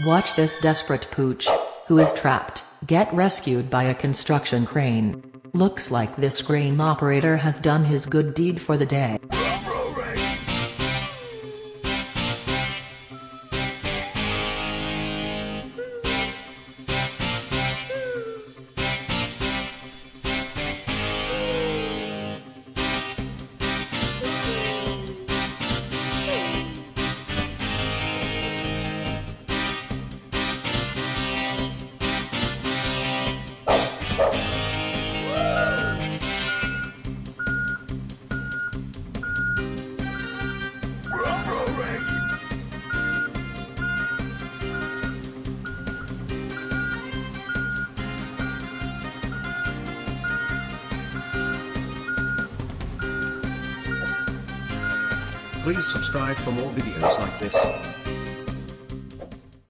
Watch this desperate pooch, who is trapped, get rescued by a construction crane. Looks like this crane operator has done his good deed for the day. Please subscribe for more videos like this.